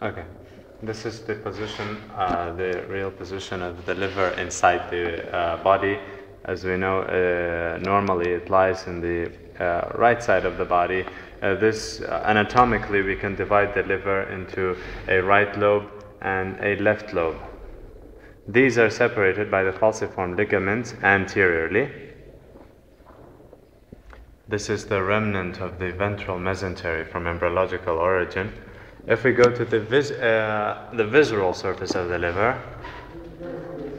Okay, this is the position, the real position of the liver inside the body. As we know, normally it lies in the right side of the body. This anatomically, we can divide the liver into a right lobe and a left lobe. These are separated by the falciform ligaments anteriorly. This is the remnant of the ventral mesentery from embryological origin. If we go to the visceral surface of the liver,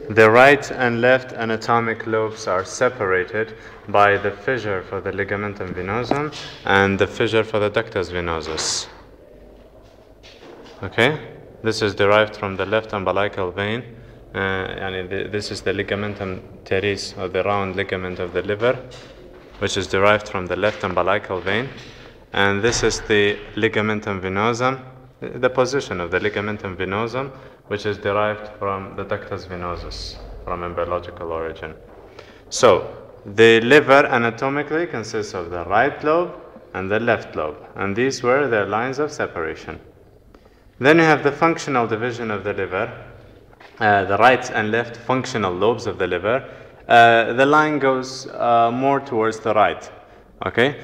the right and left anatomic lobes are separated by the fissure for the ligamentum venosum and the fissure for the ductus venosus. Okay, this is derived from the left umbilical vein. This is the ligamentum teres, or the round ligament of the liver, which is derived from the left umbilical vein. And this is the ligamentum venosum, the position of the ligamentum venosum, which is derived from the ductus venosus, from embryological origin. So, the liver anatomically consists of the right lobe and the left lobe, and these were their lines of separation. Then you have the functional division of the liver, the right and left functional lobes of the liver. The line goes more towards the right, okay?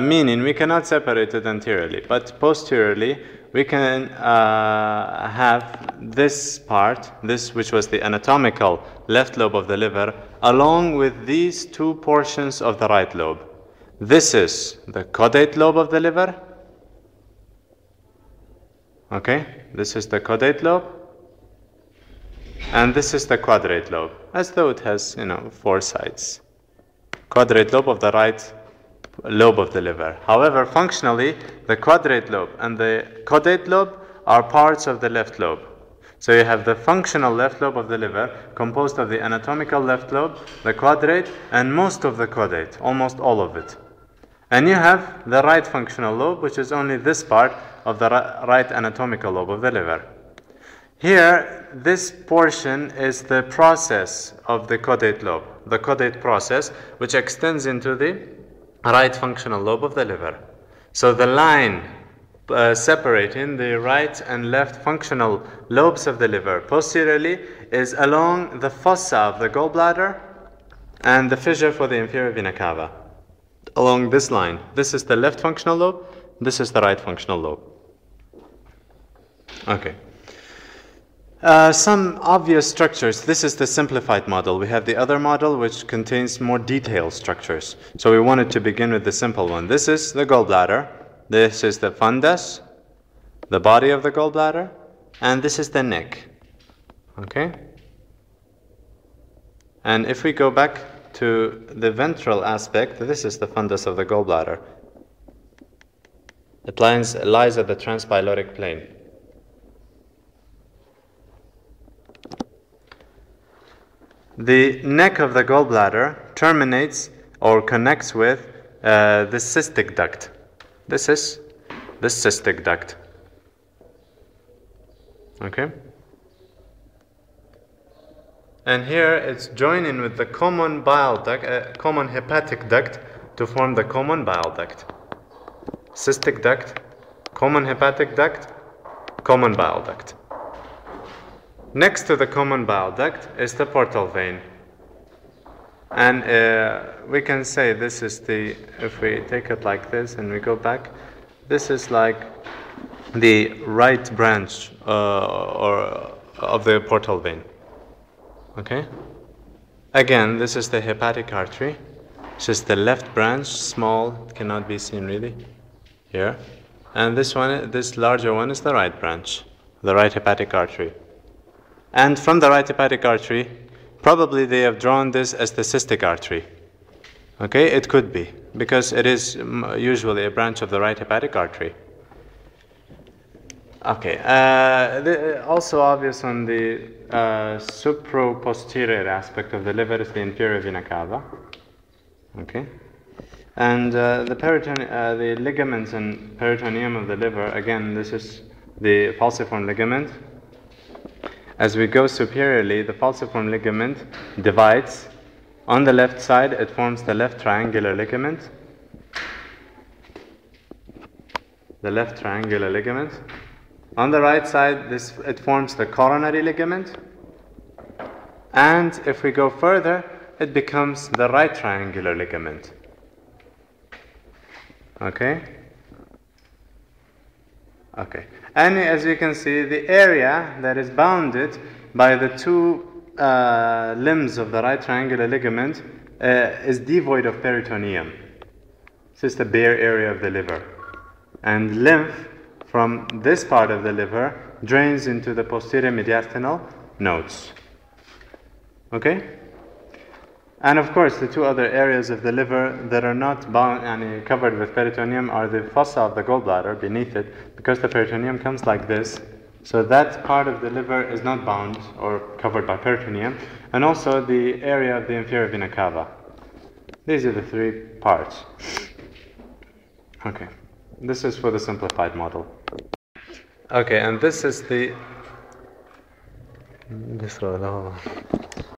Meaning we cannot separate it anteriorly, but posteriorly we can have this part, this which was the anatomical left lobe of the liver, along with these two portions of the right lobe. This is the caudate lobe of the liver, okay? This is the caudate lobe. And this is the quadrate lobe, as though it has, four sides. Quadrate lobe of the right lobe of the liver. However, functionally, the quadrate lobe and the caudate lobe are parts of the left lobe. So you have the functional left lobe of the liver composed of the anatomical left lobe, the quadrate, and most of the caudate, almost all of it. And you have the right functional lobe, which is only this part of the right anatomical lobe of the liver. Here, this portion is the process of the caudate lobe, the caudate process, which extends into the right functional lobe of the liver. So the line separating the right and left functional lobes of the liver posteriorly is along the fossa of the gallbladder and the fissure for the inferior vena cava. Along this line, this is the left functional lobe, this is the right functional lobe. Okay. Some obvious structures. This is the simplified model. We have the other model which contains more detailed structures. So we wanted to begin with the simple one. This is the gallbladder. This is the fundus, the body of the gallbladder, and this is the neck. Okay? And if we go back to the ventral aspect, this is the fundus of the gallbladder. It lies at the transpyloric plane. The neck of the gallbladder terminates or connects with the cystic duct. This is the cystic duct. Okay? And here it's joining with the common bile duct, common hepatic duct to form the common bile duct. Cystic duct, common hepatic duct, common bile duct. Next to the common bile duct is the portal vein. And we can say this is the, if we take it like this and we go back, this is like the right branch of the portal vein. Okay? Again, this is the hepatic artery. This is the left branch, small, cannot be seen really, here. And this one, this larger one is the right branch, the right hepatic artery. And from the right hepatic artery, probably they have drawn this as the cystic artery. Okay, it could be, because it is usually a branch of the right hepatic artery. Okay, also obvious on the supra-posterior aspect of the liver is the inferior vena cava. Okay, and the ligaments and peritoneum of the liver, again, this is the falciform ligament. As we go superiorly, the falciform ligament divides. On the left side, it forms the left triangular ligament. The left triangular ligament. On the right side, it forms the coronary ligament. And if we go further, it becomes the right triangular ligament. Okay? Okay. And as you can see, the area that is bounded by the two limbs of the right triangular ligament is devoid of peritoneum. This is the bare area of the liver. And lymph from this part of the liver drains into the posterior mediastinal nodes. Okay? And of course, the two other areas of the liver that are not bound and covered with peritoneum are the fossa of the gallbladder beneath it, because the peritoneum comes like this. So that part of the liver is not bound or covered by peritoneum, and also the area of the inferior vena cava. These are the three parts. Okay, this is for the simplified model. Okay, and this is the